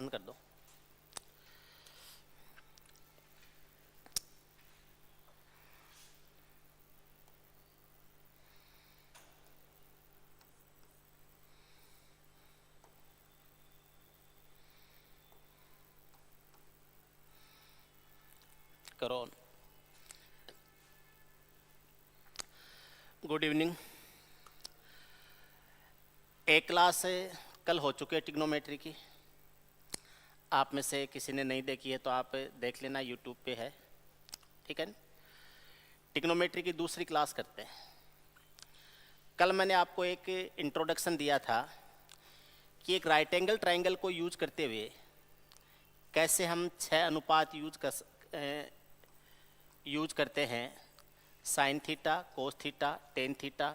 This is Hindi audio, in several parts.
बंद कर दो। करो। Good evening. एक क्लास कल हो चुके हैं ट्रिग्नोमेट्री की। आप में से किसी ने नहीं देखी है तो आप देख लेना, यूट्यूब पे है, ठीक है। ट्रिग्नोमेट्री की दूसरी क्लास करते हैं। कल मैंने आपको एक इंट्रोडक्शन दिया था कि एक राइट एंगल ट्राइंगल को यूज करते हुए कैसे हम 6 अनुपात यूज करते हैं। Sine theta, cos theta, tan theta,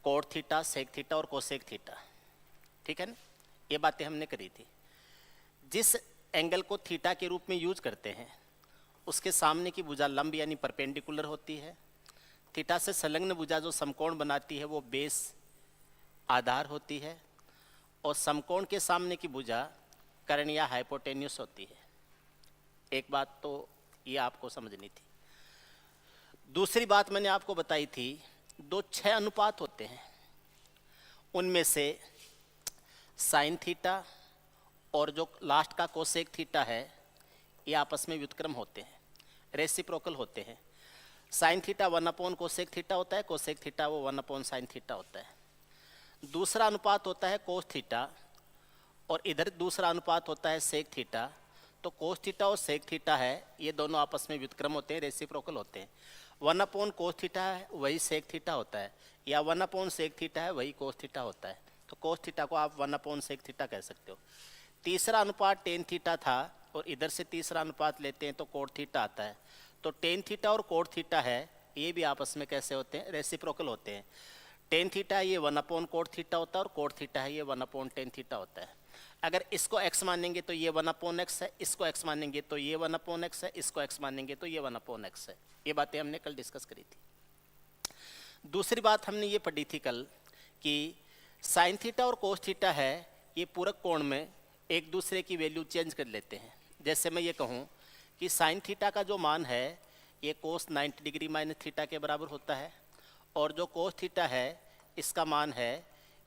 cot theta, sec theta और कोसेक थीटा, ठीक है ना। ये बातें हमने करी थी। जिस एंगल को थीटा के रूप में यूज करते हैं उसके सामने की भुजा लंब यानी परपेंडिकुलर होती है। थीटा से संलग्न भुजा जो समकोण बनाती है वो बेस आधार होती है, और समकोण के सामने की भुजा कर्ण या हाइपोटेन्यूस होती है। एक बात तो ये आपको समझनी थी। दूसरी बात मैंने आपको बताई थी, दो 6 अनुपात होते हैं, उनमें से साइन थीटा और जो लास्ट का कोसेक थीटा है ये आपस में व्युत्क्रम होते हैं, रेसिप्रोकल होते हैं। साइन थीटा 1/कोसेक थीटा होता है, कोसेक थीटा वो 1/साइन थीटा होता है। दूसरा अनुपात होता है कोस थीटा, और इधर दूसरा अनुपात होता है सेक थीटा। तो कोस थीटा और सेक थीटा है, ये दोनों आपस में व्युत्क्रम होते हैं, रेसिप्रोकल होते हैं। 1/कोस थीटा है वही सेक थीटा होता है, या 1/सेक थीटा है वही कोस थीटा होता है। तो कोस थीटा को आप 1/सेक थीटा कह सकते हो। तीसरा अनुपात टेन थीटा था, और इधर से तीसरा अनुपात लेते हैं तो कोट थीटा आता है। तो टेन थीटा और कोट थीटा है, ये भी आपस में कैसे होते हैं, रेसिप्रोकल होते हैं। टेन थीटा है ये 1/कोट थीटा होता है, और कोट थीटा है ये 1/टेन थीटा होता है। अगर इसको x मानेंगे तो ये 1/x है, इसको x मानेंगे तो ये 1/x है, इसको x मानेंगे तो ये 1/x है। ये बातें हमने कल डिस्कस करी थी। दूसरी बात हमने ये पढ़ी थी कल कि साइन थीटा और कोस थीटा है, ये पूरक कोण में एक दूसरे की वैल्यू चेंज कर लेते हैं। जैसे मैं ये कहूँ कि साइन थीटा का जो मान है ये कोस 90 डिग्री माइनस थीटा के बराबर होता है, और जो कोस थीटा है इसका मान है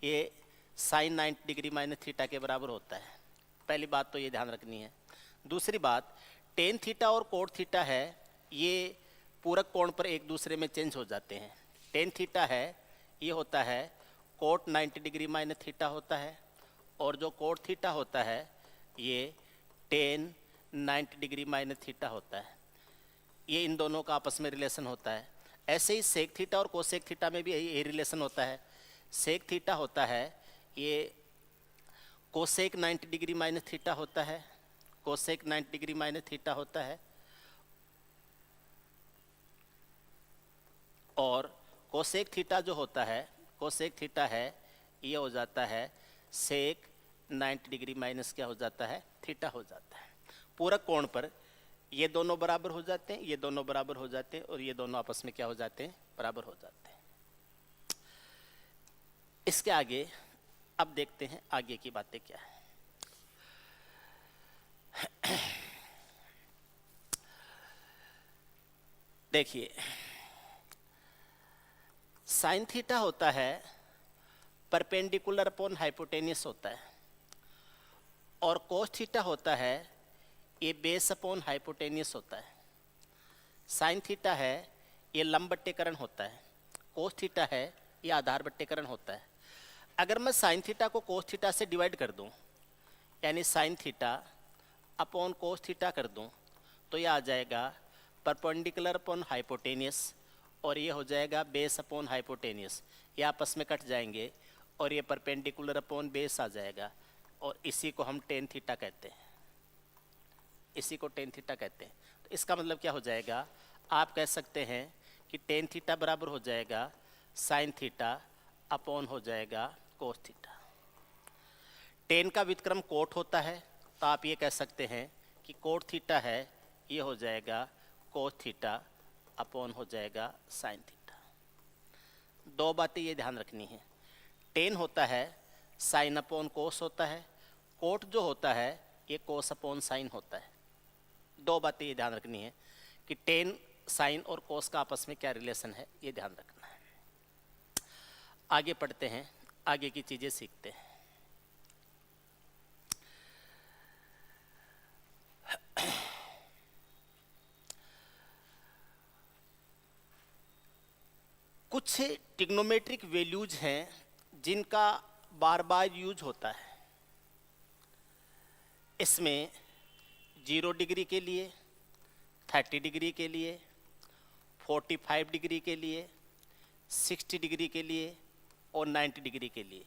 ये साइन 90 डिग्री माइनस थीटा के बराबर होता है। पहली बात तो ये ध्यान रखनी है। दूसरी बात, टेन थीटा और कोट थीटा है ये पूरक कोण पर एक दूसरे में चेंज हो जाते हैं। टेन थीटा है ये होता है कोट 90 डिग्री माइनस थीटा होता है, और जो कोट थीटा होता है ये टेन 90 डिग्री माइनस थीटा होता है। ये इन दोनों का आपस में रिलेशन होता है। ऐसे ही सेक थीटा और कोसेक थीटा में भी यही रिलेशन होता है। सेक थीटा होता है ये कोसेक 90 डिग्री माइनस थीटा होता है, कोसेक 90 डिग्री माइनस थीटा होता है, और कोसेक थीटा जो होता है, कोसेक थीटा है ये हो जाता है सेक 90 डिग्री माइनस क्या हो जाता है, थीटा हो जाता है। पूरक कोण पर ये दोनों बराबर हो जाते हैं, ये दोनों बराबर हो जाते हैं, और ये दोनों आपस में क्या हो जाते हैं, बराबर हो जाते हैं। इसके आगे अब देखते हैं आगे की बातें क्या है। देखिए, साइन थीटा होता है परपेंडिकुलर अपॉन हाइपोटेनियस होता है, और कोस थीटा होता है ये बेस अपॉन हाइपोटेनियस होता है। साइन थीटा है ये लंब बट्टेकरण होता है, कोस थीटा है ये आधार बट्टेकरण होता है। अगर मैं साइन थीटा को कोस थीटा से डिवाइड कर दूं, यानी sine theta upon cos theta कर दूं, तो ये आ जाएगा परपेंडिकुलर अपॉन हाइपोटेनियस, और ये हो जाएगा बेस अपॉन हाइपोटेनियस। ये आपस में कट जाएंगे और ये परपेंडिकुलर अपॉन बेस आ जाएगा, और इसी को हम टेन थीटा कहते हैं, इसी को टेन थीटा कहते हैं। तो इसका मतलब क्या हो जाएगा, आप कह सकते हैं कि टेन थीटा बराबर हो जाएगा साइन थीटा अपॉन हो जाएगा कोस थीटा। टेन का व्युत्क्रम कोट होता है, तो आप ये कह सकते हैं कि कोट थीटा है ये हो जाएगा कोस थीटा अपॉन हो जाएगा साइन थीटा। दो बातें ये ध्यान रखनी है, टेन होता है साइन अपॉन कोस होता है, कोट जो होता है ये कोस अपॉन साइन होता है। दो बातें ये ध्यान रखनी है कि टेन साइन और कोस का आपस में क्या रिलेशन है, ये ध्यान रखना है। आगे पढ़ते हैं, आगे की चीजें सीखते हैं। कुछ ट्रिग्नोमेट्रिक वैल्यूज हैं जिनका बार बार यूज होता है। इसमें 0 डिग्री के लिए, 30 डिग्री के लिए, 45 डिग्री के लिए, 60 डिग्री के लिए और 90 डिग्री के लिए,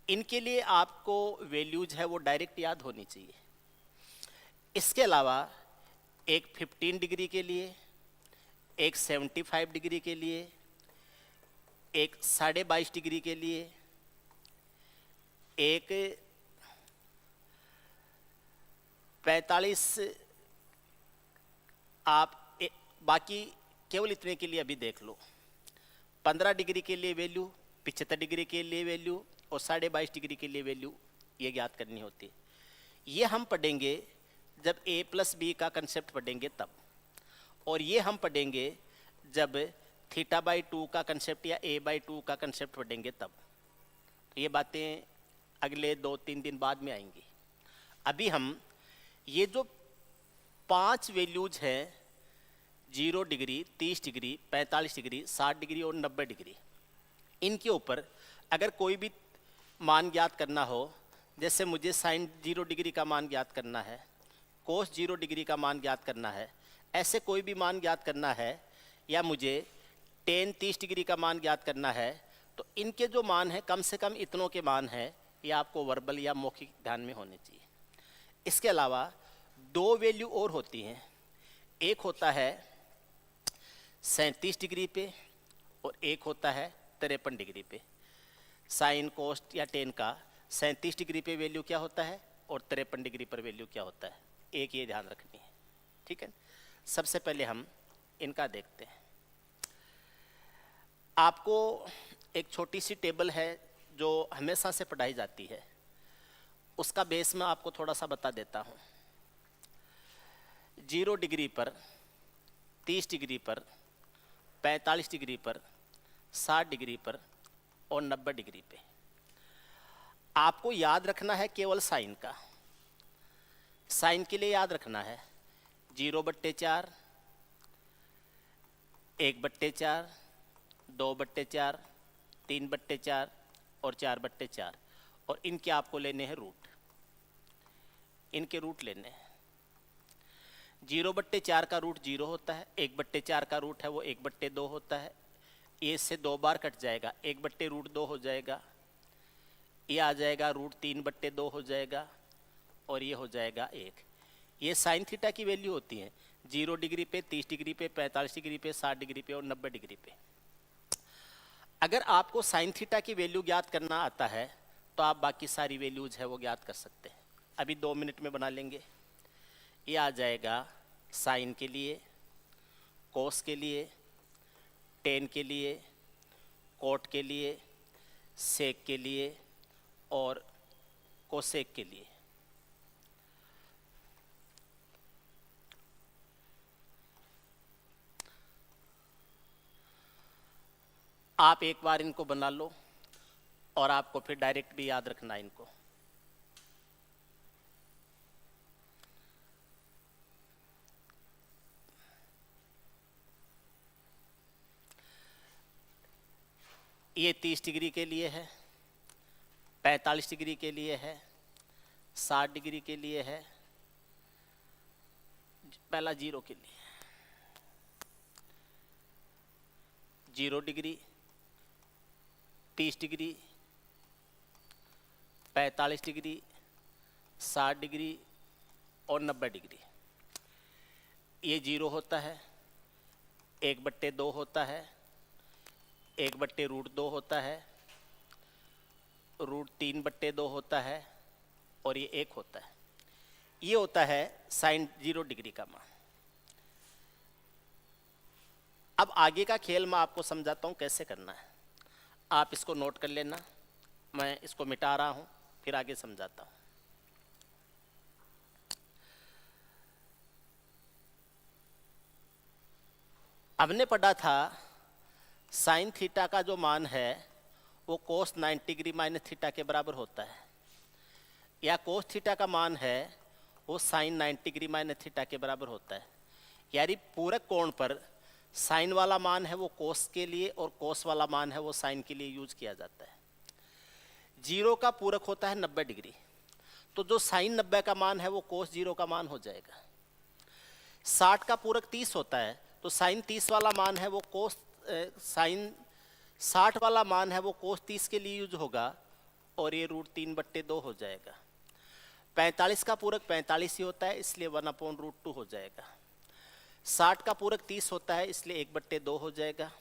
इनके लिए आपको वैल्यूज है वो डायरेक्ट याद होनी चाहिए। इसके अलावा एक 15 डिग्री के लिए, एक 75 डिग्री के लिए, एक 22.5 डिग्री के लिए, एक 45, बाकी केवल इतने के लिए अभी देख लो। 15 डिग्री के लिए वैल्यू, 75 डिग्री के लिए वैल्यू और 22.5 डिग्री के लिए वैल्यू ये ज्ञात करनी होती है। ये हम पढ़ेंगे जब a+b का कंसेप्ट पढ़ेंगे तब, और ये हम पढ़ेंगे जब θ/2 का कंसेप्ट या a/2 का कंसेप्ट पढ़ेंगे तब। तो ये बातें अगले 2-3 दिन बाद में आएंगी। अभी हम ये जो 5 वैल्यूज हैं, 0 डिग्री, 30 डिग्री, 45 डिग्री, 60 डिग्री और 90 डिग्री, इनके ऊपर अगर कोई भी मान ज्ञात करना हो, जैसे मुझे साइन 0 डिग्री का मान ज्ञात करना है, कोस 0 डिग्री का मान ज्ञात करना है, ऐसे कोई भी मान ज्ञात करना है, या मुझे टेन 30 डिग्री का मान ज्ञात करना है, तो इनके जो मान है कम से कम इतनों के मान है, ये आपको वर्बल या मौखिक ध्यान में होने चाहिए। इसके अलावा 2 वैल्यू और होती हैं। एक होता है 37 डिग्री पे और एक होता है 53 डिग्री पे। साइन, कोस्ट या टेन का 37 डिग्री पे वैल्यू क्या होता है और 53 डिग्री पर वैल्यू क्या होता है, एक ये ध्यान रखनी है। ठीक है, सबसे पहले हम इनका देखते हैं। आपको एक छोटी सी टेबल है जो हमेशा से पढ़ाई जाती है, उसका बेस मैं आपको थोड़ा सा बता देता हूँ। 0 डिग्री पर, 30 डिग्री पर, 45 डिग्री पर, 60 डिग्री पर और 90 डिग्री पे आपको याद रखना है केवल साइन का। साइन के लिए याद रखना है 0/4, 1/4, 2/4, 3/4 और 4/4, और इनके आपको लेने हैं रूट। इनके रूट लेने हैं। 0/4 का रूट 0 होता है, 1/4 का रूट है वो 1/2 होता है। ये इससे 2 बार कट जाएगा, 1/√2 हो जाएगा, ये आ जाएगा √3/2 हो जाएगा, और ये हो जाएगा 1। ये साइन थीटा की वैल्यू होती है 0 डिग्री पे, 30 डिग्री पे, 45 डिग्री पे, 60 डिग्री पे और 90 डिग्री पे। अगर आपको साइन थीटा की वैल्यू ज्ञात करना आता है तो आप बाकी सारी वैल्यूज है वो ज्ञात कर सकते हैं। अभी 2 मिनट में बना लेंगे। ये आ जाएगा साइन के लिए, कोस के लिए, टेन के लिए, कोट के लिए, सेक के लिए और कोसेक के लिए। आप एक बार इनको बना लो और आपको फिर डायरेक्ट भी याद रखना है इनको। ये 30 डिग्री के लिए है, 45 डिग्री के लिए है, 60 डिग्री के लिए है, पहला 0 के लिए 0 डिग्री, 30 डिग्री, 45 डिग्री, 60 डिग्री और 90 डिग्री। ये 0 होता है, 1/2 होता है, 1/√2 होता है, √3/2 होता है और ये 1 होता है। ये होता है साइन 0 डिग्री का मान। अब आगे का खेल मैं आपको समझाता हूँ कैसे करना है। आप इसको नोट कर लेना, मैं इसको मिटा रहा हूँ फिर आगे समझाता हूँ। हमने पढ़ा था साइन थीटा का जो मान है वो कोस 90 डिग्री माइनस थीटा के बराबर होता है, या कोस थीटा का मान है वो साइन 90 डिग्री माइनस थीटा के बराबर होता है। यानी पूरक कोण पर साइन वाला मान है वो कोस के लिए और कोस वाला मान है वो साइन के लिए यूज किया जाता है। जीरो का पूरक होता है 90 डिग्री, तो जो साइन 90 का मान है वो कोस जीरो का मान हो जाएगा। 60 का पूरक 30 होता है, तो साइन 30 वाला मान है वो कोस साइन 60 वाला मान है वो कोस 30 के लिए यूज होगा और ये √3/2 हो जाएगा। 45 का पूरक 45 ही होता है, इसलिए 1/√2 हो जाएगा। 60 का पूरक 30 होता है, इसलिए 1/2 हो जाएगा।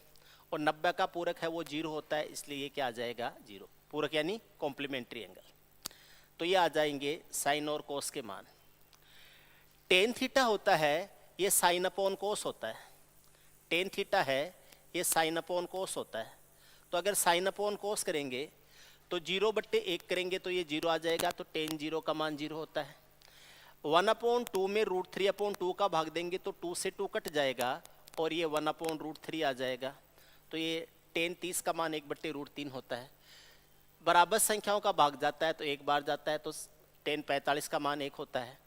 और 90 का पूरक है वो 0 होता है, इसलिए ये क्या आ जाएगा 0। पूरक यानी कॉम्प्लीमेंट्री एंगल। तो ये आ जाएंगे साइन और कोस के मान। टेन थीटा होता है ये साइन अपॉन कोस होता है। टेन थीटा है ये साइन अपॉन कोस होता है। तो अगर साइन अपॉन कोस करेंगे तो 0/1 करेंगे तो ये 0 आ जाएगा, तो टेन 0 का मान 0 होता है। 1/2 में √3/2 का भाग देंगे तो 2 से 2 कट जाएगा और ये 1/√3 आ जाएगा। तो ये टेन 30 का मान 1/√3 होता है। बराबर संख्याओं का भाग जाता है तो एक बार जाता है, तो टेन 45 का मान 1 होता है।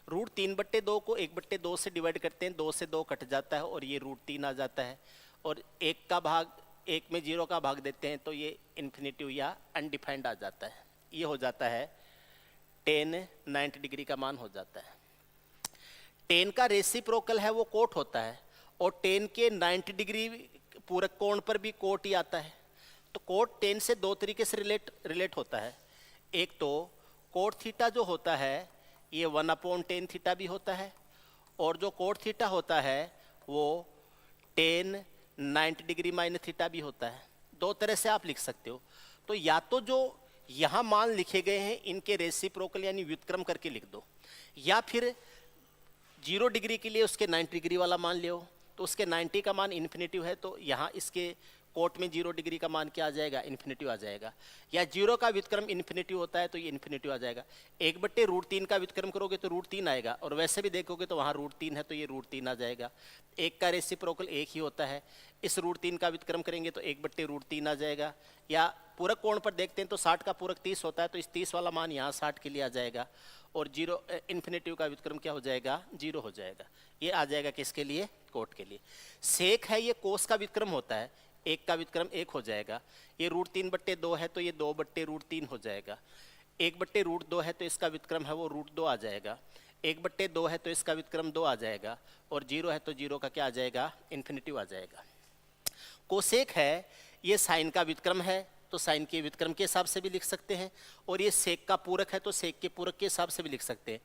√3/2 को 1/2 से डिवाइड करते हैं, 2 से 2 कट जाता है और ये √3 आ जाता है। और एक का भाग एक में 0 का भाग देते हैं तो ये इन्फिनिटिव या अनडिफाइंड आ जाता है। ये हो जाता है टेन 90 डिग्री का मान हो जाता है। टेन का रेसिप्रोकल है वो कोट होता है, और टेन के 90 डिग्री पूरक कोण पर भी कोट ही आता है। तो कोट टेन से दो तरीके से रिलेट होता है। एक तो कोट थीटा जो होता है ये 1/10 थीटा भी होता है, और जो कोट थीटा होता है वो टेन 90 डिग्री माइनस थीटा भी होता है। दो तरह से आप लिख सकते हो। तो या तो जो यहाँ मान लिखे गए हैं इनके रेसिप्रोकल यानी व्युत्क्रम करके लिख दो, या फिर 0 डिग्री के लिए उसके 90 डिग्री वाला मान ले, तो उसके 90 का मान इन्फिनिटिव है, तो यहाँ इसके कोट में 0 डिग्री का मान क्या आ जाएगा, इन्फिनिटिव आ जाएगा। या 0 का व्युत्क्रम इन्फिनिटिव होता है तो ये इन्फिनिटिव आ जाएगा। 1/√3 का व्युत्क्रम करोगे तो √3 आएगा, और वैसे भी देखोगे तो वहाँ √3 है तो ये √3 आ जाएगा। एक का रेसिप्रोकल 1 ही होता है, इस √3 का व्युत्क्रम करेंगे तो 1/√3 आ जाएगा। या पूरक कोण पर देखते हैं तो 60 का पूरक 30 होता है, तो इस 30 वाला मान यहाँ 60 के लिए आ जाएगा, और 0 इन्फिनिटिव का व्युत्क्रम क्या हो जाएगा, 0 हो जाएगा। ये आ जाएगा किसके लिए, कोट के लिए। सेक है ये कोस का व्युत्क्रम होता है, एक का व्युत्क्रम 1 हो जाएगा। ये √3/2 है तो ये 2/√3 हो जाएगा। 1/√2 है तो इसका व्युत्क्रम है वो √2 आ जाएगा। 1/2 है तो इसका व्युत्क्रम 2 आ जाएगा, और 0 है तो 0 का क्या आ जाएगा, इन्फिनिटिव आ जाएगा। कोसेक है ये साइन का व्युत्क्रम है, तो साइन के व्युत्क्रम के हिसाब से भी लिख सकते हैं, और ये सेक का पूरक है तो सेक के पूरक के हिसाब से भी लिख सकते हैं।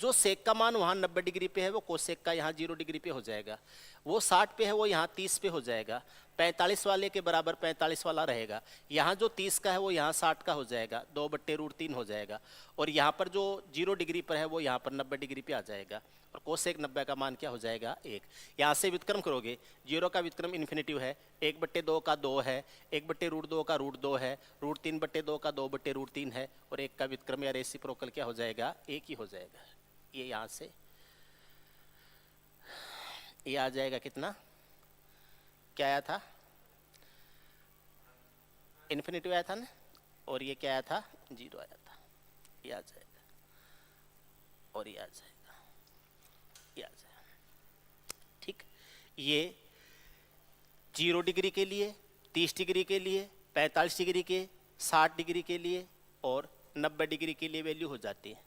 जो सेक का मान वहाँ 90 डिग्री पे है वो कोसेक का यहाँ 0 डिग्री पे हो जाएगा। वो 60 पे है वो यहाँ 30 पे हो जाएगा। 45 वाले के बराबर 45 वाला रहेगा। यहाँ जो 30 का है वो यहाँ 60 का हो जाएगा, 2/√3 हो जाएगा। और यहाँ पर जो 0 डिग्री पर है वो यहाँ पर 90 डिग्री पे आ जाएगा, और कोसेक 90 का मान क्या हो जाएगा, 1। यहाँ से व्युत्क्रम करोगे, 0 का व्युत्क्रम इन्फिनिटिव है, 1/2 का 2 है, 1/√2 का √2 है, √3/2 का 2/√3 है, और एक का व्युत्क्रम या रेसिप्रोकल क्या हो जाएगा, 1 ही हो जाएगा। ये यहाँ से ये आ जाएगा कितना, क्या आया था, इन्फिनिटिव आया था ना, और ये क्या आया था, 0 आया था। ये आ जाएगा और ये आ जाएगा, ये आ जाएगा। ठीक, ये 0 डिग्री के लिए, 30 डिग्री के लिए, 45 डिग्री के, 60 डिग्री के लिए और 90 डिग्री के लिए वैल्यू हो जाती है।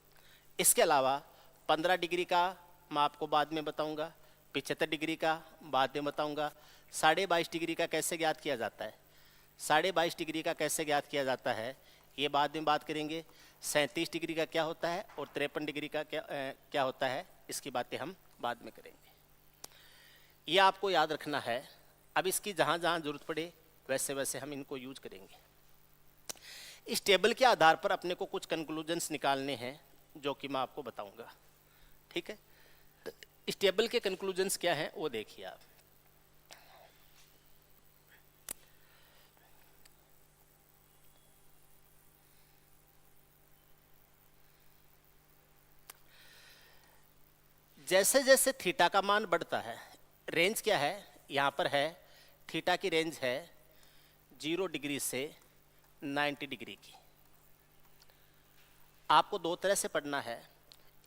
इसके अलावा 15 डिग्री का मैं आपको बाद में बताऊंगा, 75 डिग्री का बाद में बताऊंगा। 22.5 डिग्री का कैसे ज्ञात किया जाता है, 22.5 डिग्री का कैसे ज्ञात किया जाता है ये बाद में बात करेंगे। 37 डिग्री का क्या होता है और 53 डिग्री का क्या होता है, इसकी बातें हम बाद में करेंगे। ये आपको याद रखना है। अब इसकी जहाँ जहाँ जरूरत पड़े वैसे वैसे हम इनको यूज करेंगे। इस टेबल के आधार पर अपने को कुछ कंक्लूजन्स निकालने हैं जो कि मैं आपको बताऊंगा। ठीक है, इस टेबल के कंक्लूजन्स क्या हैं वो देखिए आप। जैसे जैसे थीटा का मान बढ़ता है, रेंज क्या है, यहाँ पर है थीटा की रेंज है 0 डिग्री से 90 डिग्री की। आपको दो तरह से पढ़ना है,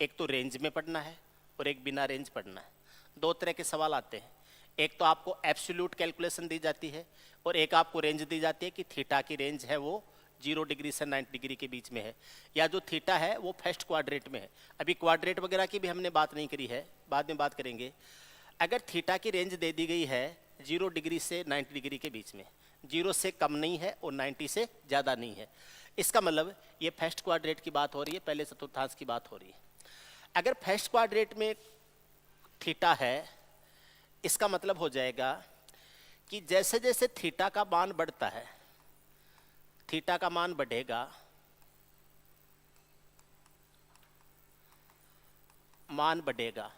एक तो रेंज में पढ़ना है और एक बिना रेंज पढ़ना है। दो तरह के सवाल आते हैं, एक तो आपको एब्सोल्यूट कैलकुलेशन दी जाती है और एक आपको रेंज दी जाती है कि थीटा की रेंज है वो 0 डिग्री से 90 डिग्री के बीच में है, या जो थीटा है वो फर्स्ट क्वाड्रेट में है। अभी क्वाड्रेट वगैरह की भी हमने बात नहीं करी है, बाद में बात करेंगे। अगर थीटा की रेंज दे दी गई है 0 डिग्री से 90 डिग्री के बीच में, 0 से कम नहीं है और 90 से ज़्यादा नहीं है, इसका मतलब ये फर्स्ट क्वाड्रेट की बात हो रही है, पहले चतुर्थांश की बात हो रही है। अगर फर्स्ट क्वाड्रेट में थीटा है, इसका मतलब हो जाएगा कि जैसे जैसे थीटा का मान बढ़ता है, थीटा का मान बढ़ेगा, मान बढ़ेगा,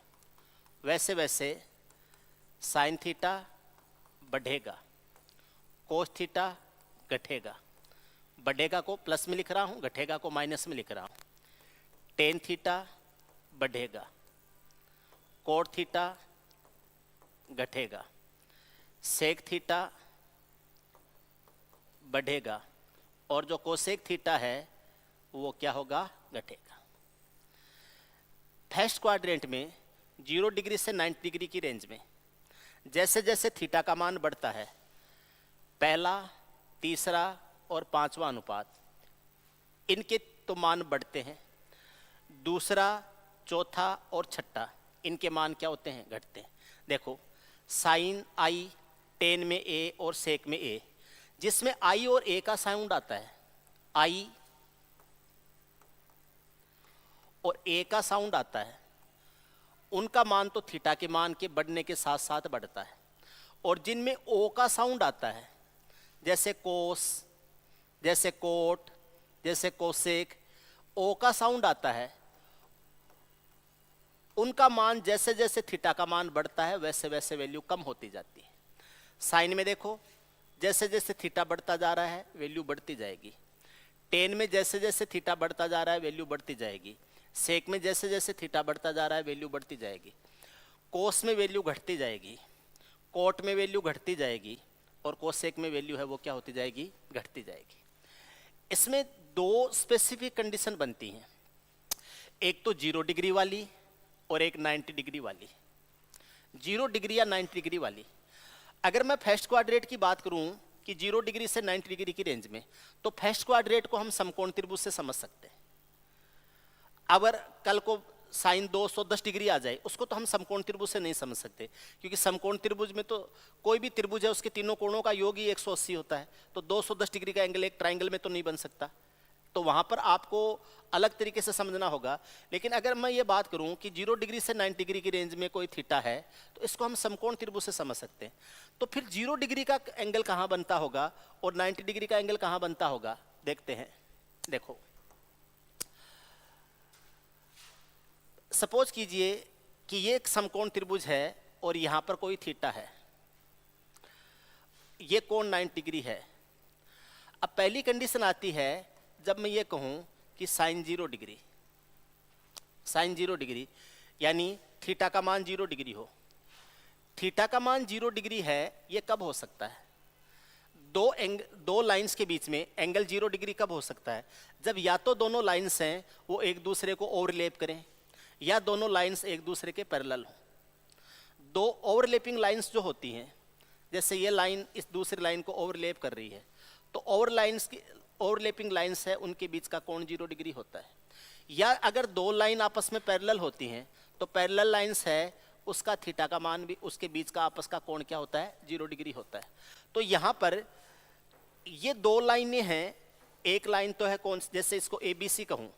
वैसे वैसे साइन थीटा बढ़ेगा, कोस थीटा घटेगा। बढ़ेगा को प्लस में लिख रहा हूं, घटेगा को माइनस में लिख रहा हूं। टेन थीटा बढ़ेगा, कोट थीटा घटेगा, सेक थीटा बढ़ेगा और जो कोसेक थीटा है वो क्या होगा, घटेगा। फर्स्ट क्वाड्रेंट में 0 डिग्री से 90 डिग्री की रेंज में जैसे जैसे थीटा का मान बढ़ता है, पहला, तीसरा और पांचवा अनुपात, इनके तो मान बढ़ते हैं। दूसरा, चौथा और छठा, इनके मान क्या होते हैं, घटते हैं। देखो साइन आई, टेन में ए और सेक में ए, जिसमें आई और ए का साउंड आता है, आई और ए का साउंड आता है, उनका मान तो थीटा के मान के बढ़ने के साथ साथ बढ़ता है। और जिनमें ओ का साउंड आता है, जैसे कोस, जैसे कोट, जैसे कोसेक, ओ का साउंड आता है, उनका मान जैसे जैसे थीटा का मान बढ़ता है वैसे वैसे वैल्यू कम होती जाती है। साइन में देखो जैसे जैसे थीटा बढ़ता जा रहा है वैल्यू बढ़ती जाएगी। टेन में जैसे जैसे थीटा बढ़ता जा रहा है वैल्यू बढ़ती जाएगी। सेक में जैसे जैसे थीटा बढ़ता जा रहा है वैल्यू बढ़ती जाएगी। कोस में वैल्यू घटती जाएगी, कोट में वैल्यू घटती जाएगी और कोसेक में वैल्यू है वो क्या होती जाएगी, घटती जाएगी। इसमें दो स्पेसिफिक कंडीशन बनती हैं, एक तो 0 डिग्री वाली और एक 90 डिग्री वाली। 0 डिग्री या 90 डिग्री वाली, अगर मैं फर्स्ट क्वाड्रेट की बात करूं कि 0 डिग्री से 90 डिग्री की रेंज में, तो फर्स्ट क्वाड्रेट को हम समकोण त्रिभुज से समझ सकते हैं। अगर कल को साइन 210 डिग्री आ जाए, उसको तो हम समकोण त्रिभुज से नहीं समझ सकते, क्योंकि समकोण त्रिभुज में तो कोई भी त्रिभुज है उसके तीनों कोणों का योग ही 180 होता है, तो 210 डिग्री का एंगल एक ट्राइंगल में तो नहीं बन सकता, तो वहां पर आपको अलग तरीके से समझना होगा। लेकिन अगर मैं ये बात करूं कि 0 डिग्री से 90 डिग्री की रेंज में कोई थीटा है, तो इसको हम समकोण त्रिभुज से समझ सकते हैं। तो फिर 0 डिग्री का एंगल कहां बनता होगा और 90 डिग्री का एंगल कहां बनता होगा, देखते हैं। देखो सपोज कीजिए कि ये एक समकोण त्रिभुज है और यहां पर कोई थीटा है, ये कोण 90 डिग्री है। अब पहली कंडीशन आती है जब मैं ये कहूं कि साइन 0 डिग्री, साइन 0 डिग्री यानी थीटा का मान 0 डिग्री हो। थीटा का मान 0 डिग्री है, ये कब हो सकता है, दो लाइंस के बीच में एंगल 0 डिग्री कब हो सकता है, जब या तो दोनों लाइंस हैं वो एक दूसरे को ओवरलैप करें, या दोनों लाइंस एक दूसरे के पैरेलल हो। दो ओवरलैपिंग लाइंस जो होती हैं, जैसे ये लाइन इस दूसरी लाइन को ओवरलैप कर रही है, तो ओवरलैपिंग लाइंस है उनके बीच का कोण 0 डिग्री होता है। या अगर दो लाइन आपस में पैरेलल होती हैं, तो पैरेलल लाइंस है उसका थीटा का मान भी, उसके बीच का आपस का कोण क्या होता है, 0 डिग्री होता है। तो यहाँ पर ये दो लाइनें हैं, एक लाइन तो है कौन, जैसे इसको ABC कहूँ,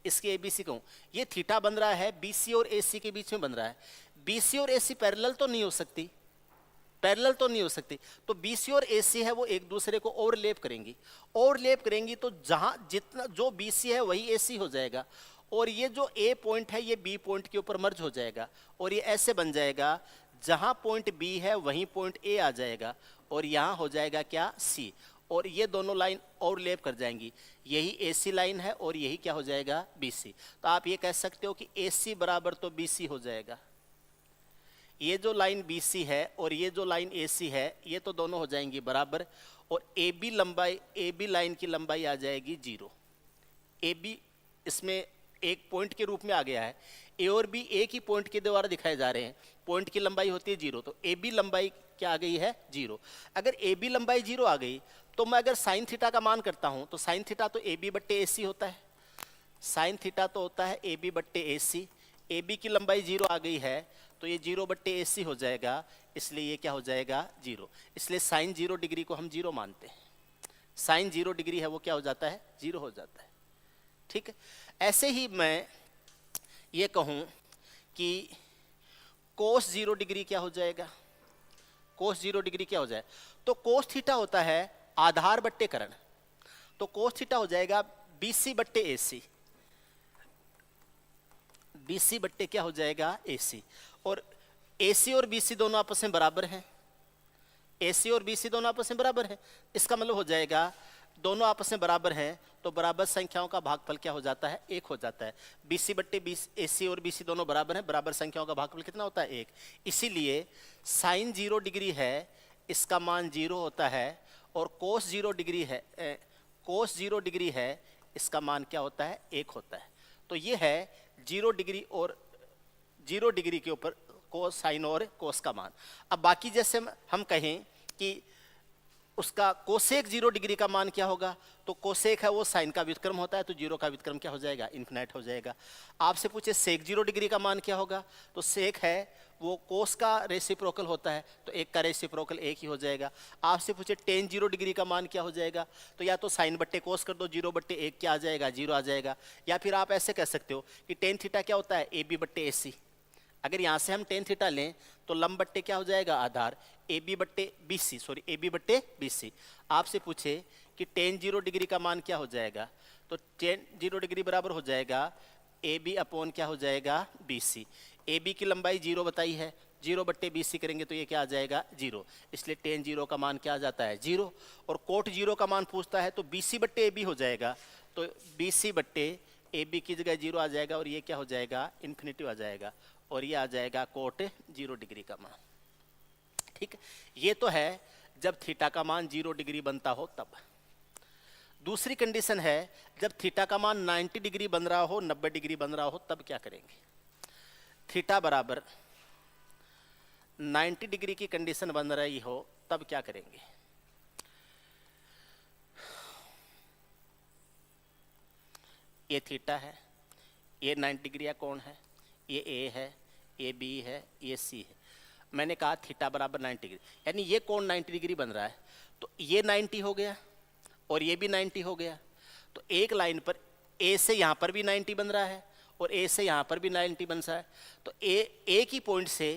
इसकी ABC कहूँ, ये थीटा बन रहा है BC और AC के बीच में बन रहा है। BC और AC पैरेलल तो नहीं हो सकती, पैरेलल तो नहीं हो सकती, तो BC और AC है वो एक दूसरे को ओवरलैप करेंगी, ओवरलैप करेंगी तो जहां जितना जो BC है वही AC हो जाएगा, और ये जो A पॉइंट है ये B पॉइंट के ऊपर मर्ज हो जाएगा, और ये ऐसे बन जाएगा, जहां पॉइंट B है वहीं पॉइंट A आ जाएगा, और यहां हो जाएगा क्या, C, और ये दोनों लाइन ओवरलैप कर जाएंगी, यही AC लाइन है और यही क्या हो जाएगा, BC। तो आप ये कह सकते हो कि AC बराबर तो BC हो जाएगा, ये जो लाइन BC है और ये जो लाइन AC है ये तो दोनों हो जाएंगी बराबर, और AB लंबाई, AB लाइन की लंबाई आ जाएगी 0। AB इसमें एक पॉइंट के रूप में आ गया है, A और B एक ही पॉइंट के द्वारा दिखाए जा रहे हैं, पॉइंट की लंबाई होती है 0, तो AB लंबाई क्या आ गई है 0। अगर AB लंबाई 0 आ गई तो मैं अगर साइन थीटा का मान करता हूं तो साइन थीटा तो AB बट्टे AC होता है, साइन थीटा तो होता है AB बट्टे AC। AB की लंबाई 0 आ गई है तो ये 0 बट्टे AC हो जाएगा, इसलिए ये क्या हो जाएगा 0। इसलिए साइन 0 डिग्री को हम 0 मानते हैं, साइन 0 डिग्री है वो क्या हो जाता है 0 हो जाता है। ठीक है, ऐसे ही मैं ये कहूं कि कोस 0 डिग्री क्या हो जाएगा, कोस 0 डिग्री क्या हो जाए, तो कोस थीटा होता है आधार बट्टे करण, तो कोस थीटा हो जाएगा BC बट्टे AC, BC बट्टे क्या हो जाएगा AC, और AC और BC दोनों आपस में बराबर हैं, AC और BC दोनों आपस में बराबर हैं, इसका मतलब हो जाएगा दोनों आपस में बराबर हैं तो बराबर संख्याओं का भागफल क्या हो जाता है 1 हो जाता है। BC बट्टे AC और BC दोनों बराबर हैं, बराबर संख्याओं का भागफल कितना होता है 1, इसीलिए साइन 0 डिग्री है इसका मान 0 होता है, और कोस 0 डिग्री है, कोस 0 डिग्री है इसका मान क्या होता है 1 होता है। तो ये है 0 डिग्री और 0 डिग्री के ऊपर कोस साइन और कोस का मान। अब बाकी जैसे हम कहें कि उसका कोसेक 0 डिग्री का मान क्या होगा, तो कोसेक है वो साइन का व्युत्क्रम होता है, तो 0 का व्युत्क्रम क्या हो जाएगा इन्फिनाइट हो जाएगा। आपसे पूछे सेक 0 डिग्री का मान क्या होगा, तो सेक है वो कोस का रेसिप्रोकल होता है, तो 1 का रेसिप्रोकल 1 ही हो जाएगा। आपसे पूछे टेन 0 डिग्री का मान क्या हो जाएगा, तो या तो साइन बट्टे कोस कर दो, 0 बट्टे 1 क्या आ जाएगा 0 आ जाएगा, या फिर आप ऐसे कह सकते हो कि टेन थीटा क्या होता है AB बट्टे AC। अगर यहाँ से हम टेन थीटा लें तो लंब बट्टे क्या हो जाएगा आधार, AB बट्टे BC, सॉरी AB बट्टे BC। आपसे पूछे कि टेन 0 डिग्री का मान क्या हो जाएगा, तो टेन 0 डिग्री बराबर हो जाएगा AB अपॉन क्या हो जाएगा BC। AB की लंबाई 0 बताई है, 0 बट्टे BC करेंगे तो ये क्या आ जाएगा 0, इसलिए टेन 0 का मान क्या आ जाता है 0। और कोट 0 का मान पूछता है तो BC बट्टे AB हो जाएगा, तो BC बट्टे AB की जगह 0 आ जाएगा और ये क्या हो जाएगा इन्फिनिटी आ जाएगा, और ये आ जाएगा कोट 0 डिग्री का मान। ठीक, ये तो है जब थीटा का मान 0 डिग्री बनता हो तब। दूसरी कंडीशन है जब थीटा का मान 90 डिग्री बन रहा हो, 90 डिग्री बन रहा हो, तब क्या करेंगे। थीटा बराबर 90 डिग्री की कंडीशन बन रही हो तब क्या करेंगे। ये थीटा है, ये 90 डिग्री कौन है, ये A है, ये B है, ये C है। मैंने कहा थीटा बराबर 90 डिग्री, यानी ये कोण 90 डिग्री बन रहा है, तो ये 90 हो गया और ये भी 90 हो गया, तो एक लाइन पर A से यहाँ पर भी 90 बन रहा है और A से यहाँ पर भी 90 बन रहा है, तो एक ही पॉइंट से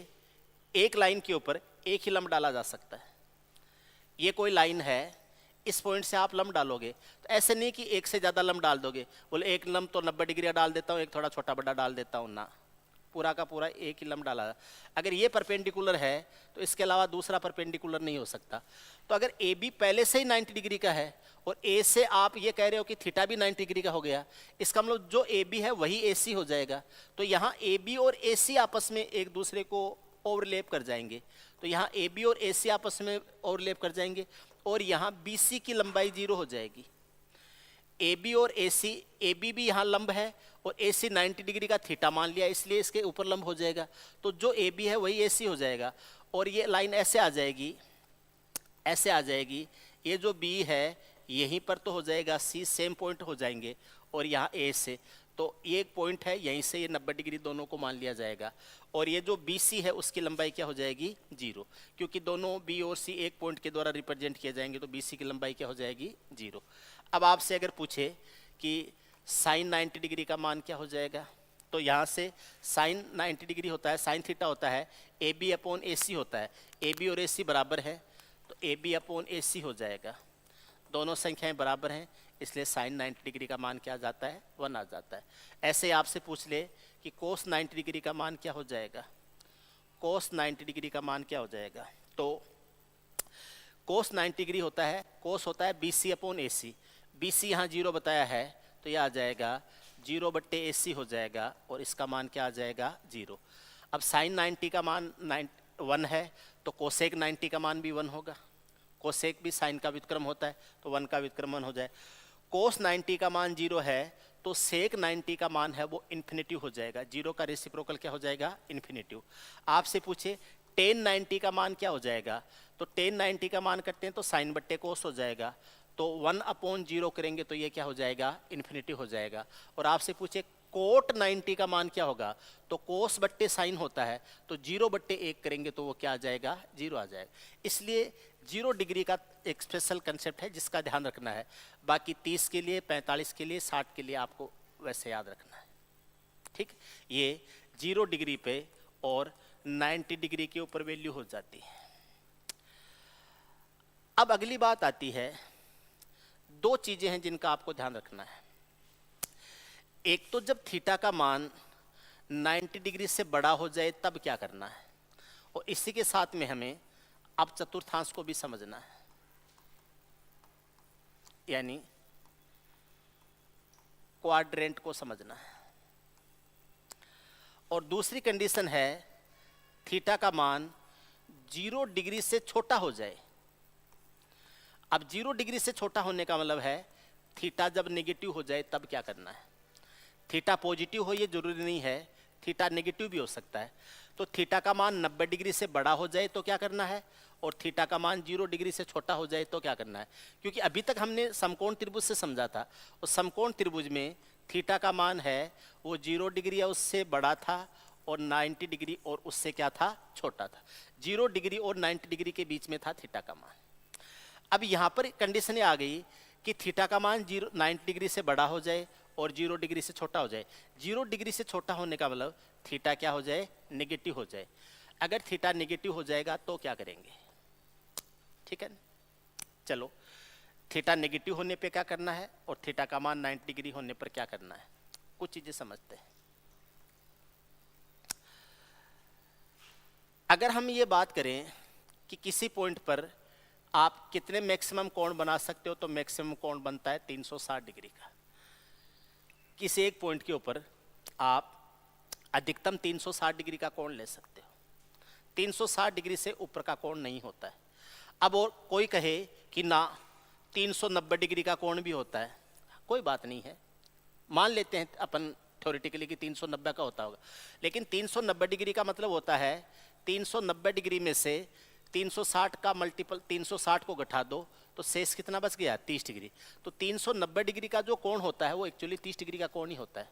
एक लाइन के ऊपर एक ही लंब डाला जा सकता है। ये कोई लाइन है, इस पॉइंट से आप लंब डालोगे तो ऐसे नहीं कि एक से ज़्यादा लंब डाल दोगे, बोले एक लंब तो 90 डिग्री डाल देता हूँ, एक थोड़ा छोटा बड़ा डाल देता हूँ, ना, पूरा का पूरा एक ही लंब डाला। अगर ये परपेंडिकुलर है तो इसके अलावा दूसरा परपेंडिकुलर नहीं हो सकता। तो अगर AB पहले से ही 90 डिग्री का है और A से आप ये कह रहे हो कि थीटा भी 90 डिग्री का हो गया, इसका मतलब जो AB है वही AC हो जाएगा, तो यहाँ AB और AC आपस में एक दूसरे को ओवरलैप कर जाएंगे, तो यहाँ AB और AC आपस में ओवरलैप कर जाएंगे और यहाँ BC की लंबाई 0 हो जाएगी। AB और AC, AB भी यहाँ लंब है और AC 90 डिग्री का थीटा मान लिया इसलिए इसके ऊपर लंब हो जाएगा, तो जो AB है वही AC हो जाएगा और ये लाइन ऐसे आ जाएगी, ऐसे आ जाएगी। ये जो B है यहीं पर तो हो जाएगा C, सेम पॉइंट हो जाएंगे और यहाँ A से, तो ये एक पॉइंट है, यहीं से ये 90 डिग्री दोनों को मान लिया जाएगा और ये जो BC है उसकी लंबाई क्या हो जाएगी 0, क्योंकि दोनों B और C एक पॉइंट के द्वारा रिप्रेजेंट किए जाएंगे, तो BC की लंबाई क्या हो जाएगी 0। अब आपसे अगर पूछे कि साइन 90 डिग्री का मान क्या हो जाएगा, तो यहाँ से साइन 90 डिग्री होता है, साइन थीटा होता है AB अपॉन AC होता है, AB और AC बराबर है तो AB अपॉन AC हो जाएगा, दोनों संख्याएं बराबर हैं इसलिए साइन 90 डिग्री का मान क्या आ जाता है 1 आ जाता है। ऐसे आपसे पूछ ले कि कोस 90 डिग्री का मान क्या हो जाएगा, कोस 90 डिग्री का मान क्या हो जाएगा, तो कोस 90 डिग्री होता है, कोस होता है BC अपॉन AC, BC यहाँ 0 बताया है तो यह आ जाएगा 0 बट्टे AC हो जाएगा और इसका मान क्या आ जाएगा 0। अब साइन 90 का मान 1 है तो कोसेक 90 का मान भी 1 होगा। कोसेक भी साइन का व्युत्क्रम होता है तो 1 का व्युत्क्रम 1 हो जाए। कोस 90 का मान 0 है तो सेक 90 का मान है वो इन्फिनिटिव हो जाएगा। 0 का रेसिप्रोकल क्या हो जाएगा? इन्फिनिटिव। आपसे पूछे टेन 90 का मान क्या हो जाएगा, तो टेन 90 का मान करते हैं तो साइन बट्टे कोस हो जाएगा, तो 1/0 करेंगे तो ये क्या हो जाएगा? इन्फिनिटी हो जाएगा। और आपसे पूछे कोट 90 का मान क्या होगा, तो कोस बट्टे साइन होता है तो 0/1 करेंगे तो वो क्या आ जाएगा? 0 आ जाएगा। इसलिए 0 डिग्री का एक स्पेशल कंसेप्ट है जिसका ध्यान रखना है। बाकी 30 के लिए, 45 के लिए, 60 के लिए आपको वैसे याद रखना है। ठीक, ये 0 डिग्री पे और 90 डिग्री के ऊपर वैल्यू हो जाती है। अब अगली बात आती है, दो चीजें हैं जिनका आपको ध्यान रखना है। एक तो जब थीटा का मान 90 डिग्री से बड़ा हो जाए तब क्या करना है, और इसी के साथ में हमें अब चतुर्थांश को भी समझना है, यानी क्वाड्रेंट को समझना है। और दूसरी कंडीशन है थीटा का मान 0 डिग्री से छोटा हो जाए। अब 0 डिग्री से छोटा होने का मतलब है थीटा जब नेगेटिव हो जाए तब क्या करना है। थीटा पॉजिटिव हो ये जरूरी नहीं है, थीटा नेगेटिव भी हो सकता है। तो थीटा का मान 90 डिग्री से बड़ा हो जाए तो क्या करना है, और थीटा का मान 0 डिग्री से छोटा हो जाए तो क्या करना है। क्योंकि अभी तक हमने समकोण त्रिभुज से समझा था, और समकोण त्रिभुज में थीटा का मान है वो 0 डिग्री या उससे बड़ा था, और 90 डिग्री और उससे क्या था? छोटा था। 0 डिग्री और 90 डिग्री के बीच में था थीटा का मान। अब यहाँ पर कंडीशन आ गई कि थीटा का मान 90 डिग्री से बड़ा हो जाए और 0 डिग्री से छोटा हो जाए। 0 डिग्री से छोटा होने का मतलब थीटा क्या हो जाए? नेगेटिव हो जाए। अगर थीटा नेगेटिव हो जाएगा तो क्या करेंगे? ठीक है, चलो थीटा नेगेटिव होने पे क्या करना है और थीटा का मान 90 डिग्री होने पर क्या करना है, कुछ चीजें समझते हैं। अगर हम ये बात करें कि किसी पॉइंट पर आप कितने मैक्सिमम कोण बना सकते हो, तो मैक्सिमम कोण बनता है 360 डिग्री का। किसी एक पॉइंट के ऊपर आप अधिकतम 360 डिग्री का कोण ले सकते हो। 360 डिग्री से ऊपर का कोण नहीं होता है। अब और कोई कहे कि ना 390 डिग्री का कोण भी होता है, कोई बात नहीं है, मान लेते हैं अपन थ्योरेटिकली कि 390 का होता होगा। लेकिन 390 डिग्री का मतलब होता है 390 डिग्री में से 360 का मल्टीपल 360 को घटा दो तो शेष कितना बच गया? 30 डिग्री। तो 390 डिग्री का जो कोण होता है वो एक्चुअली 30 डिग्री का कोण ही होता है।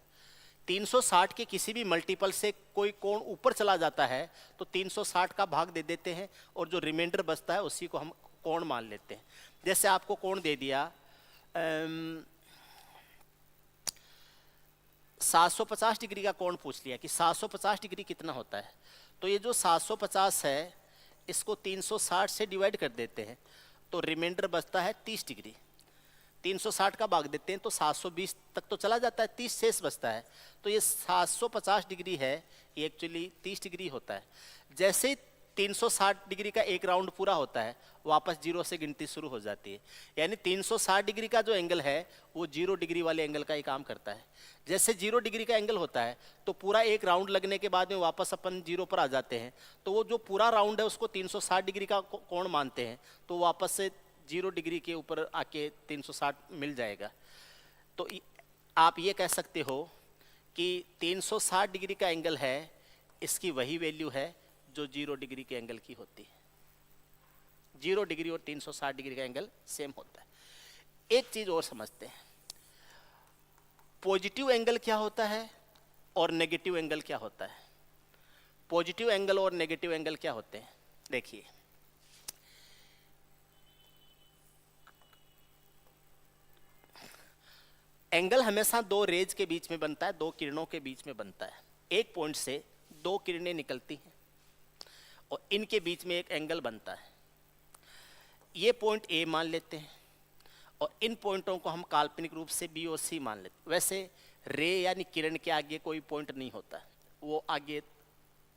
360 के किसी भी मल्टीपल से कोई कोण ऊपर चला जाता है तो 360 का भाग दे देते हैं, और जो रिमाइंडर बचता है उसी को हम कोण मान लेते हैं। जैसे आपको कोण दे दिया 750 डिग्री का कोण पूछ लिया कि 750 डिग्री कितना होता है, तो ये जो 750 है इसको 360 से डिवाइड कर देते हैं तो रिमाइंडर बचता है 30 डिग्री। 360 का भाग देते हैं तो 720 तक तो चला जाता है, 30 शेष बचता है। तो ये 750 डिग्री है, ये एक्चुअली 30 डिग्री होता है। जैसे ही 360 डिग्री का एक राउंड पूरा होता है वापस 0 से गिनती शुरू हो जाती है। यानी 360 डिग्री का जो एंगल है वो 0 डिग्री वाले एंगल का ही काम करता है। जैसे 0 डिग्री का एंगल होता है तो पूरा एक राउंड लगने के बाद में वापस अपन 0 पर आ जाते हैं, तो वो जो पूरा राउंड है उसको 360 डिग्री का कोण मानते हैं, तो वापस से 0 डिग्री के ऊपर आके 360 मिल जाएगा। तो आप ये कह सकते हो कि 360 डिग्री का एंगल है, इसकी वही वैल्यू है जो 0 डिग्री के एंगल की होती है। 0 डिग्री और 360 डिग्री का एंगल सेम होता है। एक चीज और समझते हैं, पॉजिटिव एंगल क्या होता है और नेगेटिव एंगल क्या होता है। पॉजिटिव एंगल और नेगेटिव एंगल क्या होते हैं, देखिए एंगल हमेशा दो रेज के बीच में बनता है, दो किरणों के बीच में बनता है। एक पॉइंट से दो किरणें निकलती हैं और इनके बीच में एक एंगल बनता है। ये पॉइंट ए मान लेते हैं और इन पॉइंटों को हम काल्पनिक रूप से बी और सी मान लेते हैं। वैसे रे यानी किरण के आगे कोई पॉइंट नहीं होता, वो आगे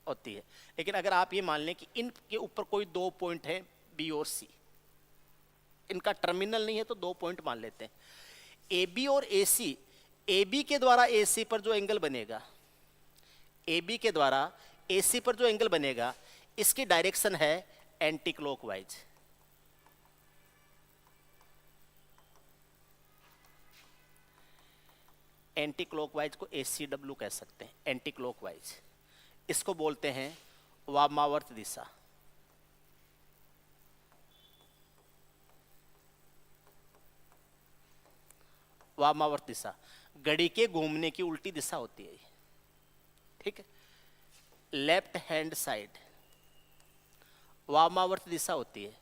होती है। लेकिन अगर आप ये मान लें कि इनके ऊपर कोई दो पॉइंट है बी और सी, इनका टर्मिनल नहीं है तो दो पॉइंट मान लेते हैं। ए बी और ए सी, ए बी के द्वारा ए सी पर जो एंगल बनेगा, ए बी के द्वारा AC पर जो एंगल बनेगा इसकी डायरेक्शन है एंटी क्लॉकवाइज। एंटी क्लॉकवाइज को ACW कह सकते हैं, एंटी क्लॉकवाइज। इसको बोलते हैं वामावर्त दिशा। वामावर्त दिशा घड़ी के घूमने की उल्टी दिशा होती है, ठीक है। लेफ्ट हैंड साइड वामावर्त दिशा होती है,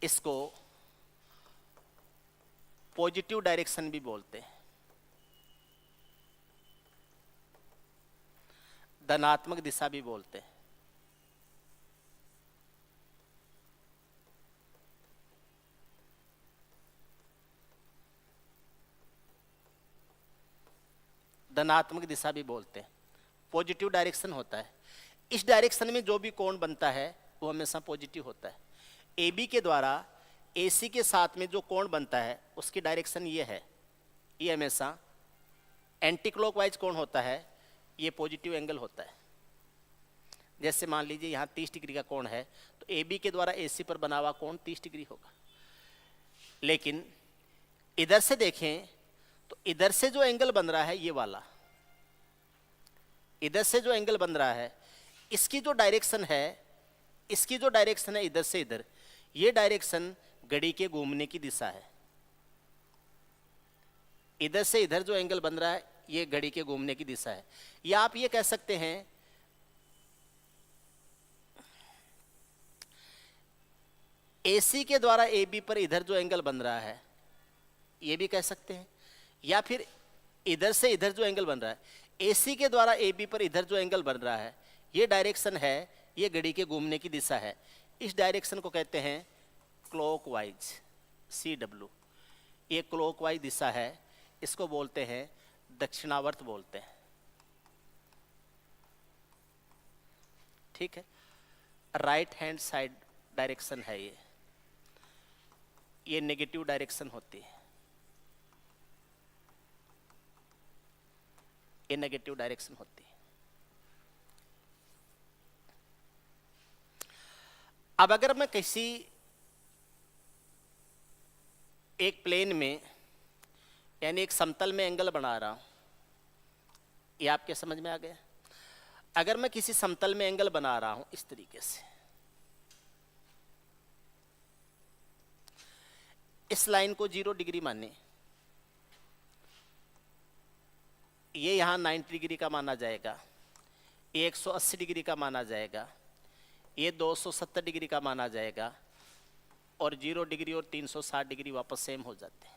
इसको पॉजिटिव डायरेक्शन भी बोलते हैं, धनात्मक दिशा भी बोलते हैं। धनात्मक दिशा भी बोलते हैं, पॉजिटिव डायरेक्शन होता है। इस डायरेक्शन में जो भी कोण बनता है वो हमेशा पॉजिटिव होता है। AB के द्वारा AC के साथ में जो कोण बनता है उसकी डायरेक्शन ये है, ये हमेशा एंटी क्लॉकवाइज कोण होता है, ये पॉजिटिव एंगल होता है। जैसे मान लीजिए यहाँ 30 डिग्री का कोण है तो AB के द्वारा AC पर बना हुआ कोण 30 डिग्री होगा। लेकिन इधर से देखें तो इधर से जो एंगल बन रहा है ये वाला, इधर से जो एंगल बन रहा है इसकी जो डायरेक्शन है, इसकी जो डायरेक्शन है इधर से इधर, ये डायरेक्शन घड़ी के घूमने की दिशा है। इधर से इधर जो एंगल बन रहा है ये घड़ी के घूमने की दिशा है। या आप ये कह सकते हैं AC के द्वारा AB पर इधर जो एंगल बन रहा है ये भी कह सकते हैं। या फिर इधर से इधर जो एंगल बन रहा है AC के द्वारा AB पर इधर जो एंगल बन रहा है ये डायरेक्शन है, ये घड़ी के घूमने की दिशा है। इस डायरेक्शन को कहते हैं क्लॉकवाइज, CW। ये क्लॉकवाइज दिशा है, इसको बोलते हैं दक्षिणावर्त बोलते हैं, ठीक है। राइट हैंड साइड डायरेक्शन है ये नेगेटिव डायरेक्शन होती है, ये नेगेटिव डायरेक्शन होती है। अब अगर मैं किसी एक प्लेन में यानी एक समतल में एंगल बना रहा हूं, ये आपके समझ में आ गया। अगर मैं किसी समतल में एंगल बना रहा हूं इस तरीके से, इस लाइन को 0 डिग्री माने, ये यहां 90 डिग्री का माना जाएगा, ये 180 डिग्री का माना जाएगा, ये 270 डिग्री का माना जाएगा, और 0 डिग्री और 360 डिग्री वापस सेम हो जाते हैं।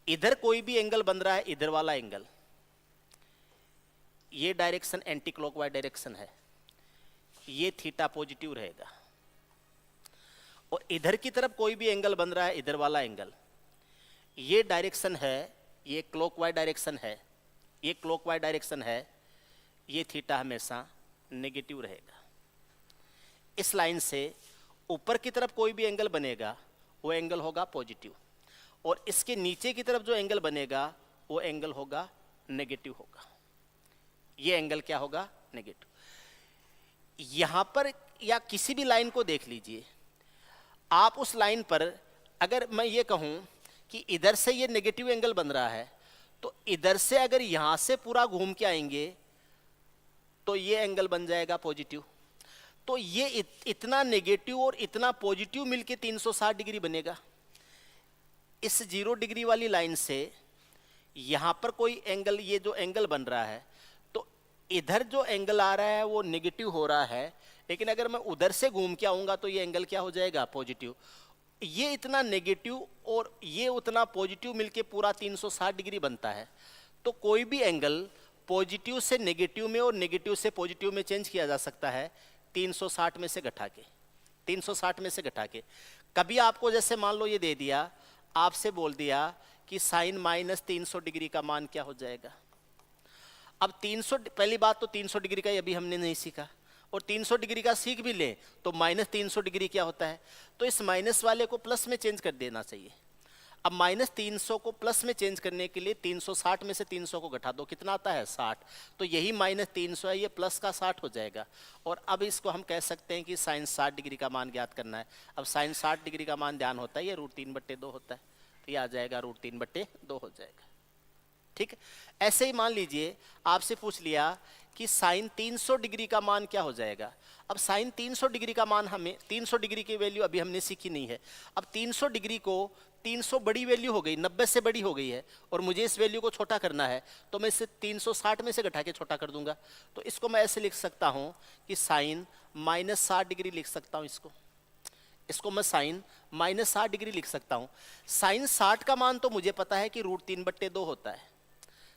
इधर कोई भी एंगल बन रहा है, इधर वाला एंगल, ये डायरेक्शन एंटी क्लॉकवाइज डायरेक्शन है, ये थीटा पॉजिटिव रहेगा। और इधर की तरफ कोई भी एंगल बन रहा है, इधर वाला एंगल, ये डायरेक्शन है, ये क्लॉकवाइज डायरेक्शन है, ये क्लॉकवाइज डायरेक्शन है, ये थीटा हमेशा नेगेटिव रहेगा। इस लाइन से ऊपर की तरफ कोई भी एंगल बनेगा वो एंगल होगा पॉजिटिव, और इसके नीचे की तरफ जो एंगल बनेगा वो एंगल होगा नेगेटिव होगा। ये एंगल क्या होगा? नेगेटिव। यहां पर या किसी भी लाइन को देख लीजिए आप, उस लाइन पर अगर मैं ये कहूं कि इधर से ये नेगेटिव एंगल बन रहा है, तो इधर से अगर यहां से पूरा घूम के आएंगे तो ये एंगल बन जाएगा पॉजिटिव। तो ये इतना नेगेटिव और इतना पॉजिटिव मिलके 360 डिग्री बनेगा। इस 0 डिग्री वाली लाइन से यहां पर कोई एंगल, ये जो एंगल बन रहा है, तो इधर जो एंगल आ रहा है वो नेगेटिव हो रहा है, लेकिन अगर मैं उधर से घूम के आऊंगा तो ये एंगल क्या हो जाएगा? पॉजिटिव। ये इतना नेगेटिव और ये उतना पॉजिटिव मिलके पूरा 360 डिग्री बनता है। तो कोई भी एंगल पॉजिटिव से नेगेटिव में और नेगेटिव से पॉजिटिव में चेंज किया जा सकता है 360 में से घटा के, 360 में से घटा के। कभी आपको जैसे मान लो ये दे दिया, आपसे बोल दिया कि साइन -300 डिग्री का मान क्या हो जाएगा। अब 300, पहली बात तो 300 डिग्री का अभी हमने नहीं सीखा, और 300 डिग्री का सीख भी लें तो -300 डिग्री क्या होता है, तो इस माइनस वाले को प्लस में चेंज कर देना चाहिए। अब -300 को प्लस में चेंज करने के लिए 360 में से 300 को घटा दो, कितना आता है 60। तो यही -300 है, ये प्लस का 60 हो जाएगा। और अब इसको हम कह सकते हैं कि साइन 60 डिग्री का मान ज्ञात करना है। अब साइन 60 डिग्री का मान ध्यान होता है ये √3/2 होता है, तो ये आ जाएगा √3/2 हो जाएगा। ठीक, ऐसे ही मान लीजिए आपसे पूछ लिया कि साइन 300 डिग्री का मान क्या हो जाएगा। अब साइन 300 डिग्री का मान हमें 300 डिग्री की वैल्यू अभी हमने सीखी नहीं है। अब 300 डिग्री को 300 बड़ी वैल्यू हो गई, 90 से बड़ी हो गई है, और मुझे इस वैल्यू को छोटा करना है, तो मैं इसे 360 में से घटा के छोटा कर दूंगा। तो इसको मैं ऐसे लिख सकता हूं कि साइन -60 डिग्री लिख सकता हूं। इसको मैं साइन -60 डिग्री लिख सकता हूं। साइन 60 का मान तो मुझे पता है कि √3/2 होता है।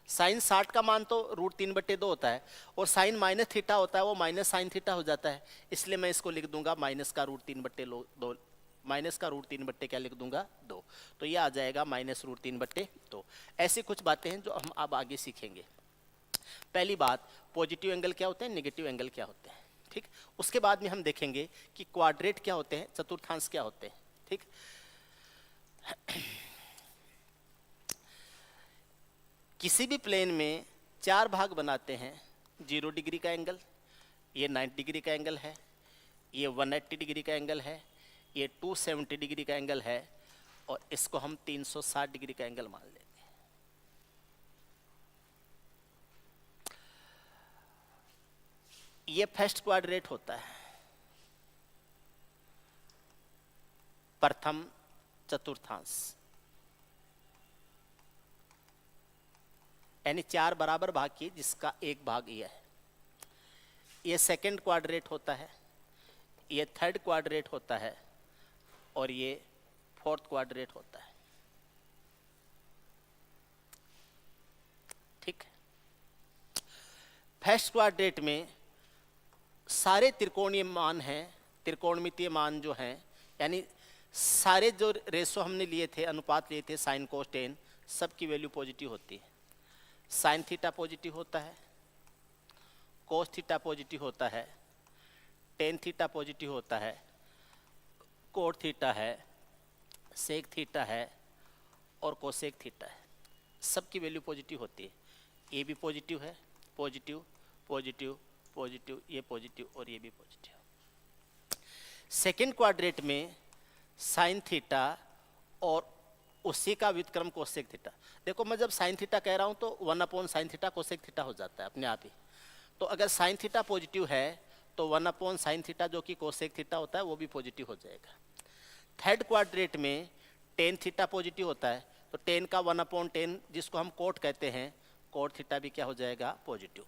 साइन 60 का मान तो √3/2 होता है, और साइन -थीटा होता है वो माइनस साइन थीटा हो जाता है। इसलिए मैं इसको लिख दूंगा माइनस का √3/2, माइनस का √3 क्या लिख दूंगा 2। तो ये आ जाएगा -√3/2। ऐसी कुछ बातें हैं जो हम अब आगे सीखेंगे। पहली बात, पॉजिटिव एंगल क्या होते हैं, नेगेटिव एंगल क्या होते हैं। ठीक, उसके बाद में हम देखेंगे कि क्वाड्रेट क्या होते हैं, चतुर्थांश क्या होते हैं। ठीक, किसी भी प्लेन में 4 भाग बनाते हैं। 0 डिग्री का एंगल, ये 90 डिग्री का एंगल है, ये 180 डिग्री का एंगल है, ये 270 डिग्री का एंगल है, और इसको हम 360 डिग्री का एंगल मान लेंगे। ये फर्स्ट क्वाड्रेट होता है, प्रथम चतुर्थांश, यानी 4 बराबर भाग किए जिसका एक भाग ये है। ये सेकंड क्वाड्रेट होता है, ये थर्ड क्वाड्रेट होता है, और ये फोर्थ क्वाड्रेट होता है। ठीक, फर्स्ट क्वाड्रेट में सारे त्रिकोणीय मान हैं, त्रिकोणमितीय मान जो हैं, यानी सारे जो रेशो हमने लिए थे, अनुपात लिए थे साइन कोस टेन, सबकी वैल्यू पॉजिटिव होती है। साइन थीटा पॉजिटिव होता है, कोस थीटा पॉजिटिव होता है, टेन थीटा पॉजिटिव होता है, कोट थीटा है, सेक थीटा है, और कोसेक थीटा है। सबकी वैल्यू पॉजिटिव होती है। ये भी पॉजिटिव है, पॉजिटिव पॉजिटिव पॉजिटिव, ये पॉजिटिव और ये भी पॉजिटिव। सेकेंड क्वाड्रेट में साइन थीटा और उसी का व्युत्क्रम कोसेक थीटा। देखो मैं जब साइन थीटा कह रहा हूं तो 1/sin थीटा कोसेक थीटा हो जाता है अपने आप ही। तो अगर साइन थीटा पॉजिटिव है तो 1/sin थीटा जो कि कोसेक थीटा होता है वो भी पॉजिटिव हो जाएगा। थर्ड क्वाड्रेट में टेन थीटा पॉजिटिव होता है, तो टेन का 1/10 जिसको हम कोट कहते हैं, कोट थीटा भी क्या हो जाएगा पॉजिटिव।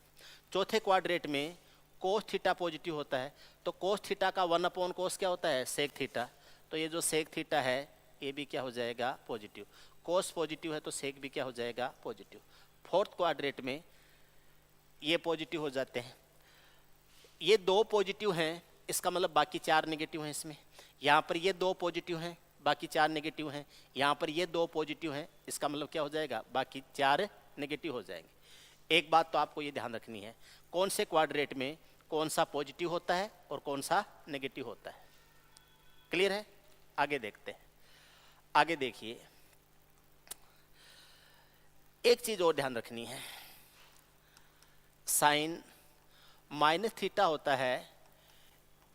चौथे क्वाड्रेट में कोस थीटा पॉजिटिव होता है, तो कोस थीटा का 1/cos क्या होता है सेक थीटा, तो ये जो सेक थीटा है ये भी क्या हो जाएगा पॉजिटिव। कोस पॉजिटिव है तो सेक भी क्या हो जाएगा पॉजिटिव। फोर्थ क्वाड्रेट में ये पॉजिटिव हो जाते हैं, ये 2 पॉजिटिव हैं, इसका मतलब बाकी 4 नेगेटिव हैं इसमें। यहाँ पर ये 2 पॉजिटिव हैं, बाकी 4 नेगेटिव हैं। यहाँ पर ये 2 पॉजिटिव हैं, इसका मतलब क्या हो जाएगा बाकी 4 नेगेटिव हो जाएंगे। एक बात तो आपको ये ध्यान रखनी है, कौन से क्वाड्रेट में कौन सा पॉजिटिव होता है और कौन सा नेगेटिव होता है। क्लियर है? आगे देखते हैं। आगे देखिए, एक चीज और ध्यान रखनी है, साइन -थीटा होता है,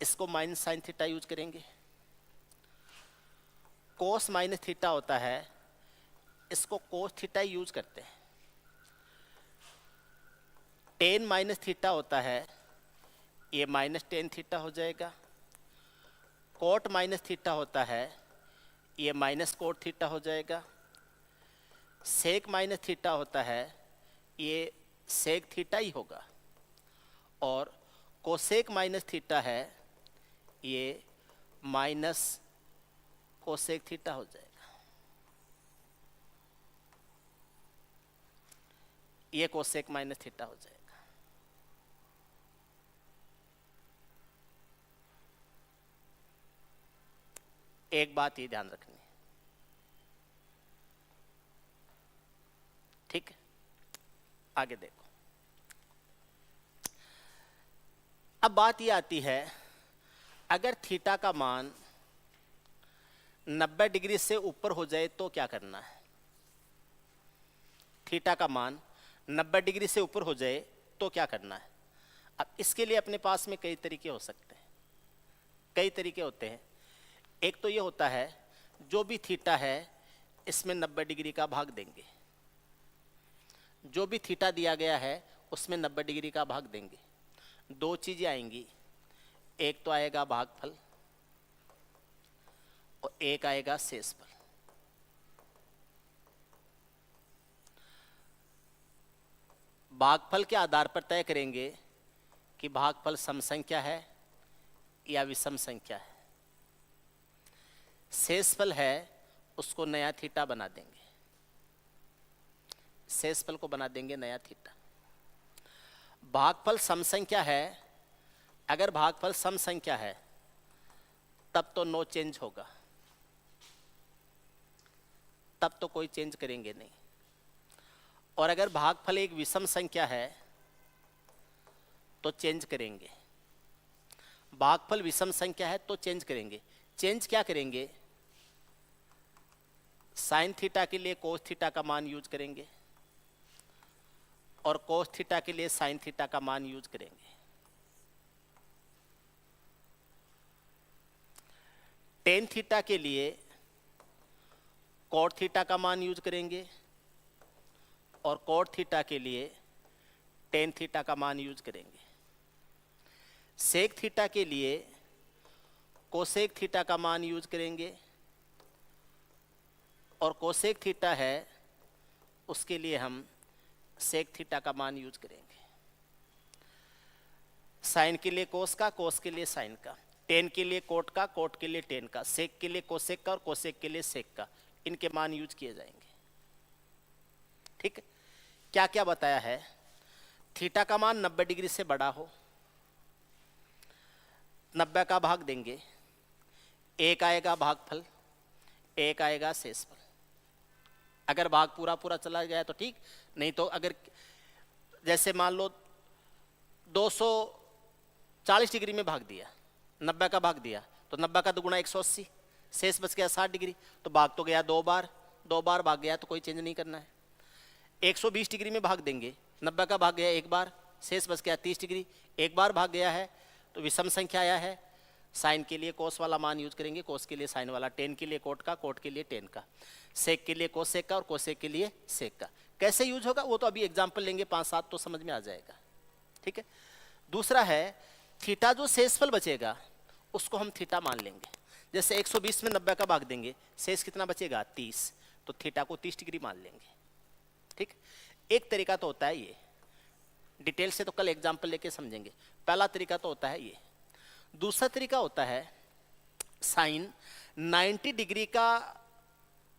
इसको -sin थीटा यूज करेंगे। कोस -थीटा होता है, इसको कोस थीटा यूज करते हैं। टेन -थीटा होता है, ये -10 थीटा हो जाएगा। कोट -थीटा होता है, ये -कोट थीटा हो जाएगा। सेक -थीटा होता है, ये सेक थीटा ही होगा। और कोसेक -थीटा है, ये माइनस कोसेक थीटा हो जाएगा। ये कोसेक -थीटा हो जाएगा। एक बात ये ध्यान रखनी है, ठीक है? आगे देखो, अब बात ये आती है, अगर थीटा का मान 90 डिग्री से ऊपर हो जाए तो क्या करना है? थीटा का मान 90 डिग्री से ऊपर हो जाए तो क्या करना है? अब इसके लिए अपने पास में कई तरीके हो सकते हैं, कई तरीके होते हैं। एक तो ये होता है जो भी थीटा है इसमें 90 डिग्री का भाग देंगे, जो भी थीटा दिया गया है उसमें 90 डिग्री का भाग देंगे। दो चीजें आएंगी, एक तो आएगा भागफल और एक आएगा शेषफल। भागफल के आधार पर तय करेंगे कि भागफल सम संख्या है या विषम संख्या है। शेषफल है उसको नया थीटा बना देंगे, शेषफल को बना देंगे नया थीटा। भागफल सम संख्या है, अगर भागफल सम संख्या है तब तो नो चेंज होगा, तब तो कोई चेंज करेंगे नहीं। और अगर भागफल एक विषम संख्या है तो चेंज करेंगे। भागफल विषम संख्या है तो चेंज करेंगे। चेंज क्या करेंगे? साइन थीटा के लिए कोस थीटा का मान यूज करेंगे और कोस थीटा के लिए साइन थीटा का मान यूज करेंगे। टेन थीटा के लिए कॉट थीटा का मान यूज करेंगे और कॉट थीटा के लिए टेन थीटा का मान यूज करेंगे। सेक थीटा के लिए कोसेक थीटा का मान यूज करेंगे और कोसेक थीटा है उसके लिए हम सेक थीटा का मान यूज करेंगे। साइन के लिए कोस का, कोस के लिए साइन का, टेन के लिए कोट का, कोट के लिए टेन का, सेक के लिए कोसेक का और कोसेक के लिए सेक का, इनके मान यूज किए जाएंगे। ठीक है, क्या क्या बताया है? थीटा का मान 90 डिग्री से बड़ा हो, 90 का भाग देंगे, एक आएगा भागफल, एक आएगा शेषफल। अगर भाग पूरा पूरा चला गया तो ठीक, नहीं तो अगर जैसे मान लो 240 डिग्री में भाग दिया, 90 का भाग दिया तो 90 का दुगुना 180, शेष बच गया 60 डिग्री, तो भाग तो गया दो बार भाग गया तो कोई चेंज नहीं करना है। 120 डिग्री में भाग देंगे, 90 का भाग गया एक बार, शेष बच गया 30 डिग्री, एक बार भाग गया है तो विषम संख्या आया है। साइन के लिए कोस वाला मान यूज करेंगे, कोस के लिए साइन वाला, टेन के लिए कोट का, कोट के लिए टेन का, सेक के लिए कोसेक का और कोसेक के लिए सेक का। कैसे यूज होगा वो तो अभी एग्जाम्पल लेंगे 5-7 तो समझ में आ जाएगा। ठीक है, दूसरा है थीटा जो शेषफल बचेगा उसको हम थीटा मान लेंगे। जैसे 120 में 90 का भाग देंगे, शेष कितना बचेगा 30, तो थीटा को 30 डिग्री मान लेंगे। ठीक, एक तरीका तो होता है ये, डिटेल से तो कल एग्जाम्पल लेके समझेंगे। पहला तरीका तो होता है ये। दूसरा तरीका होता है साइन 90 डिग्री का,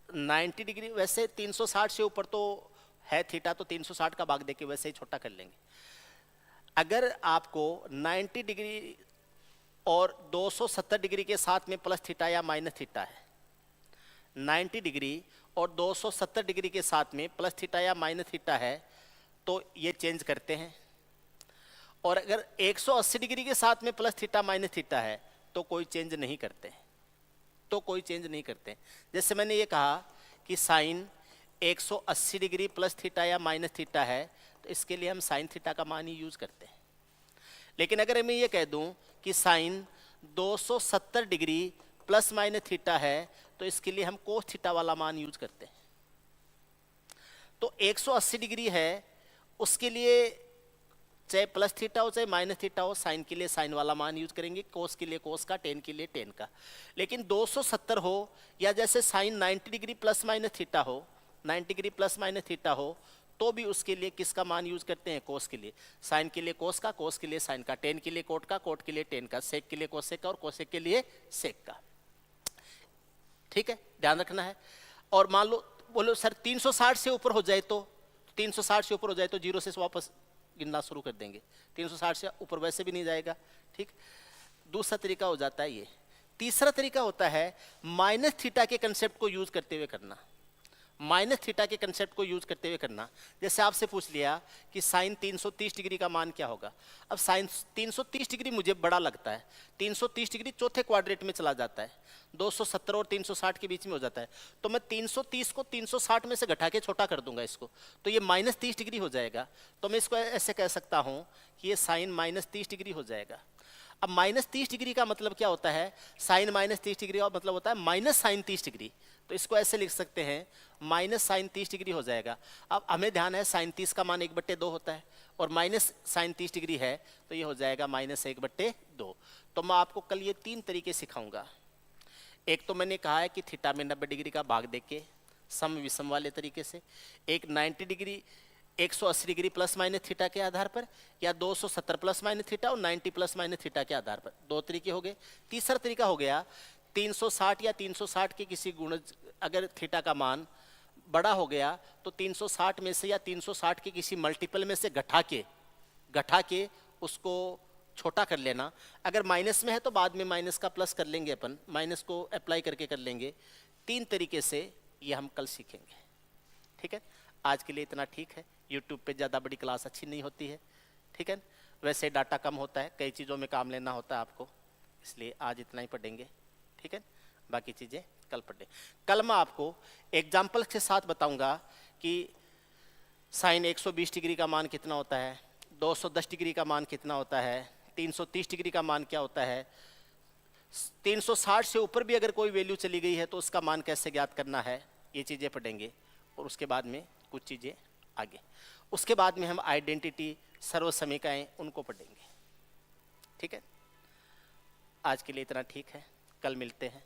90 डिग्री वैसे 360 से ऊपर तो है थीटा, तो 360 का भाग देके वैसे ही छोटा कर लेंगे। अगर आपको 90 डिग्री और 270 डिग्री के साथ में प्लस थीटा या माइनस थीटा है, 90 डिग्री और 270 डिग्री के साथ में प्लस थीटा या माइनस थीटा है तो ये चेंज करते हैं। और अगर 180 डिग्री के साथ में प्लस थीटा माइनस थीटा है तो कोई चेंज नहीं करते, तो कोई चेंज नहीं करते। जैसे मैंने ये कहा कि साइन 180 डिग्री प्लस थीटा या माइनस थीटा है तो इसके लिए हम साइन थीटा का मान ही यूज करते हैं। लेकिन अगर मैं ये कह दूं कि sine 270 degree plus minus theta है तो इसके लिए हम कोस थीटा वाला मान यूज करते हैं। तो 180 डिग्री है उसके लिए चाहे प्लस थीटा हो चाहे माइनस थीटा हो, साइन के लिए साइन वाला मान यूज करेंगे, कोस के लिए कोस का, टेन के लिए टेन का। लेकिन 270 हो या जैसे sine 90 degree plus minus theta हो, 90 डिग्री प्लस माइनस थीटा हो, तो भी उसके लिए किसका मान यूज करते हैं? कोस के लिए। साइन के लिए कोस का, कोस के लिए साइन का, टेन के लिए कोट का, कोट के लिए टेन का, सेक के लिए कोसेक का और कोसेक के लिए सेक का। ठीक है, ध्यान रखना है। और मान लो बोलो सर 360 से ऊपर हो जाए तो 360 से ऊपर हो जाए तो जीरो से वापस गिनना शुरू कर देंगे, 360 से ऊपर वैसे भी नहीं जाएगा। ठीक, दूसरा तरीका हो जाता है ये। तीसरा तरीका होता है माइनस थीटा के कंसेप्ट को यूज करते हुए करना। माइनस थीटा के कंसेप्ट को यूज करते हुए करना। जैसे आपसे पूछ लिया कि साइन 330 डिग्री का मान क्या होगा। अब साइन 330 डिग्री मुझे बड़ा लगता है, 330 डिग्री चौथे क्वाड्रेंट में चला जाता है, 270 और 360 के बीच में हो जाता है, तो मैं 330 को 360 में से घटा के छोटा कर दूंगा इसको, तो ये -30 डिग्री हो जाएगा। तो मैं इसको ऐसे कह सकता हूं कि ये साइन -30 डिग्री हो जाएगा। अब -30 डिग्री का मतलब क्या होता है, साइन -30 डिग्री का मतलब होता है माइनस साइन 30 डिग्री, तो इसको ऐसे लिख सकते हैं माइनस साइन 30 डिग्री हो जाएगा। अब हमें ध्यान है साइन 30 का मान 1/2 होता है और माइनस साइन 30 डिग्री है, तो ये हो जाएगा -1/2। तो मैं आपको कल ये 3 तरीके सिखाऊंगा। एक तो मैंने कहा है कि थीटा में 90 डिग्री का भाग देके सम विषम वाले तरीके से, एक 90 degree 180 degree plus minus theta के आधार पर, या 270 प्लस माइनस थीटा और 90 प्लस माइनस थीटा के आधार पर। 2 तरीके हो गए। तीसरा तरीका हो गया 360 या 360 के किसी गुण, अगर थीटा का मान बड़ा हो गया तो 360 में से या 360 के किसी मल्टीपल में से घटा के उसको छोटा कर लेना। अगर माइनस में है तो बाद में माइनस का प्लस कर लेंगे, अपन माइनस को अप्लाई करके कर लेंगे। 3 तरीके से ये हम कल सीखेंगे। ठीक है, आज के लिए इतना ठीक है। यूट्यूब पे ज़्यादा बड़ी क्लास अच्छी नहीं होती है, ठीक है। वैसे डाटा कम होता है, कई चीज़ों में काम लेना होता है आपको, इसलिए आज इतना ही पढ़ेंगे, ठीक है। बाकी चीज़ें कल पढ़ें। कल मैं आपको एग्जाम्पल के साथ बताऊंगा कि साइन 120 डिग्री का मान कितना होता है, 210 डिग्री का मान कितना होता है, 330 डिग्री का मान क्या होता है, 360 से ऊपर भी अगर कोई वैल्यू चली गई है तो उसका मान कैसे ज्ञात करना है, ये चीज़ें पढ़ेंगे। और उसके बाद में कुछ चीज़ें आगे, उसके बाद में हम आइडेंटिटी, सर्वसमीकाएं, उनको पढ़ेंगे, ठीक है। आज के लिए इतना ठीक है, कल मिलते हैं।